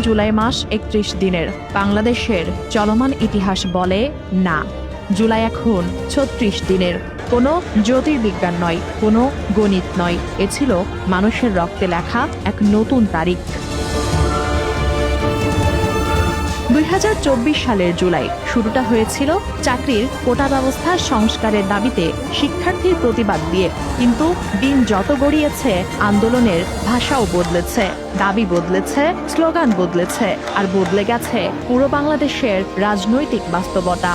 জুলাই মাস ৩১ দিনের। বাংলাদেশের চলমান ইতিহাস বলে না, জুলাই এখন ৩৬ দিনের। কোনো জ্যোতির্বিজ্ঞান নয়, কোনো গণিত নয়, এ ছিল মানুষের রক্তে লেখা এক নতুন তারিখ। ২০২৪ সালের জুলাই শুরুটা হয়েছিল চাকরির কোটা ব্যবস্থার সংস্কারের দাবিতে শিক্ষার্থীর প্রতিবাদ দিয়ে। কিন্তু দিন যত গড়িয়েছে আন্দোলনের ভাষাও বদলেছে, দাবি বদলেছে, স্লোগান বদলেছে, আর বদলে গেছে পুরো বাংলাদেশের রাজনৈতিক বাস্তবতা।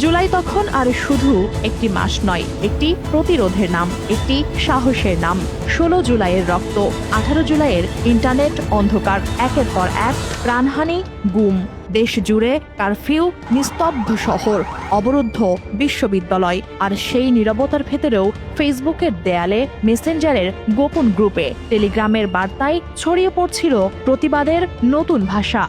জুলাই তখন আর শুধু একটি মাস নয়, একটি প্রতিরোধের নাম, একটি সাহসের নাম। ১৬ জুলাইয়ের রক্ত, ১৮ জুলাইয়ের ইন্টারনেট অন্ধকার, একের পর এক প্রাণহানি, গুম, দেশ জুড়ে কারফিউ, নিস্তব্ধ শহর, অবরুদ্ধ বিশ্ববিদ্যালয়, আর সেই নীরবতার ভেতরেও ফেসবুকের দেয়ালে, মেসেঞ্জারের গোপন গ্রুপে, টেলিগ্রামের বার্তায় ছড়িয়ে পড়ছিল প্রতিবাদের নতুন ভাষা।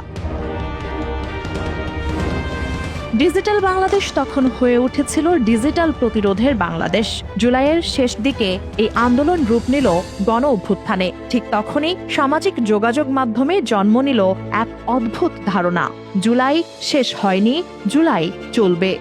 ডিজিটাল বাংলাদেশ তখন হয়ে উঠেছিল ডিজিটাল প্রতিরোধের বাংলাদেশ। জুলাইয়ের শেষ দিকে এই আন্দোলন রূপ নিল গণ অভ্যুত্থানে। ঠিক তখনই সামাজিক যোগাযোগ মাধ্যমে জন্ম নিল এক অদ্ভুত ধারণা, জুলাই শেষ হয়নি, জুলাই চলবে।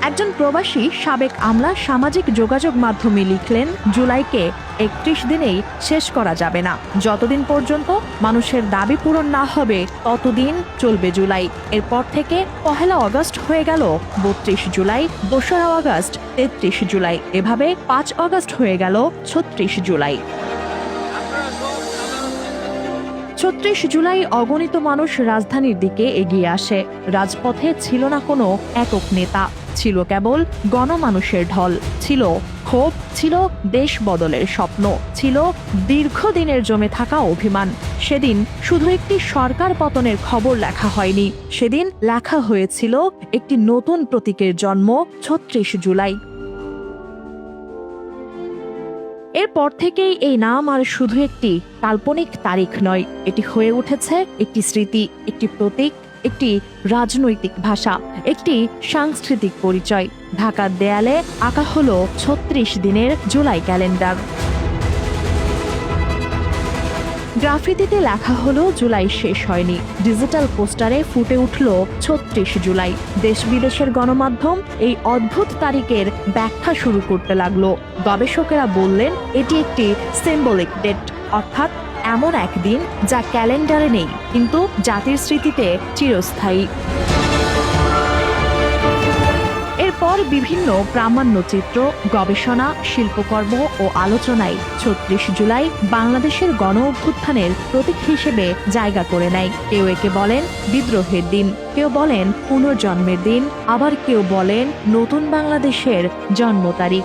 একজন প্রবাসী সাবেক আমলা সামাজিক যোগাযোগ মাধ্যমে লিখলেন, জুলাইকে ৩১ দিনেই শেষ করা যাবে না। যতদিন পর্যন্ত মানুষের দাবি পূরণ না হবে ততদিন চলবে জুলাই। এরপর থেকে ১ আগস্ট হয়ে গেল ৩২ জুলাই, ২রা আগস্ট ৩৩ জুলাই, এভাবে ৫ আগস্ট হয়ে গেল ৩৬ জুলাই। ৩৬ জুলাই অগণিত মানুষ রাজধানীর দিকে এগিয়ে আসে। রাজপথে ছিল না কোনো একক নেতা, ছিল কেবল গণমানুষের ঢল, ছিল ক্ষোভ, ছিল দেশ বদলের স্বপ্ন, ছিল দীর্ঘদিনের জমে থাকা অভিমান। সেদিন শুধু একটি সরকার পতনের খবর লেখা হয়নি, সেদিন লেখা হয়েছিল একটি নতুন প্রতীকের জন্ম, ৩৬ জুলাই। এরপর থেকেই এই নাম আর শুধু একটি কাল্পনিক তারিখ নয়, এটি হয়ে উঠেছে একটি স্মৃতি, একটি প্রতীক, একটি রাজনৈতিক ভাষা, একটি সাংস্কৃতিক পরিচয়। ঢাকার দেয়ালে আঁকা হলো ৩৬ দিনের জুলাই ক্যালেন্ডার। গ্রাফিতিতে লেখা হলো জুলাই শেষ হয়নি, ডিজিটাল পোস্টারে ফুটে উঠল ৩৬ জুলাই। দেশ বিদেশের গণমাধ্যম এই অদ্ভুত তারিখের ব্যাখ্যা শুরু করতে লাগলো। গবেষকেরা বললেন এটি একটি সিম্বলিক ডেট, অর্থাৎ এমন একদিন যা ক্যালেন্ডারে নেই কিন্তু জাতির স্মৃতিতে চিরস্থায়ী। এরপর বিভিন্ন প্রামাণ্যচিত্র, গবেষণা, শিল্পকর্ম ও আলোচনায় ৩৬ জুলাই বাংলাদেশের গণ অভ্যুত্থানের প্রতীক হিসেবে জায়গা করে নেয়। কেউ একে বলেন বিদ্রোহের দিন, কেউ বলেন পুনর্জন্মের দিন, আবার কেউ বলেন নতুন বাংলাদেশের জন্ম তারিখ।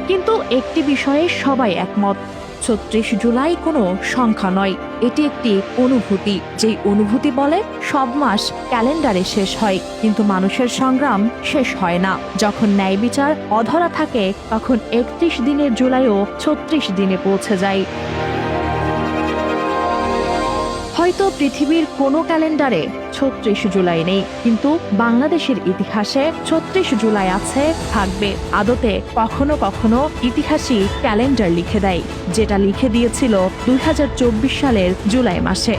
কিন্তু একটি বিষয়ে সবাই একমত, ৩৬ জুলাই কোনো সংখ্যা নয়, এটি একটি অনুভূতি। যেই অনুভূতি বলে সব মাস ক্যালেন্ডারে শেষ হয় কিন্তু মানুষের সংগ্রাম শেষ হয় না। যখন ন্যায় বিচার অধরা থাকে তখন ৩১ দিনের জুলাইও ৩৬ দিনে পৌঁছে যায়। হয়তো পৃথিবীর কোনো ক্যালেন্ডারে ৩৬ জুলাই নেই, কিন্তু বাংলাদেশের ইতিহাসে ৩৬ জুলাই আছে, থাকবে। আদতে কখনো কখনো ইতিহাসই ক্যালেন্ডার লিখে দেয়, যেটা লিখে দিয়েছিল ২০২৪ সালের জুলাই মাসে।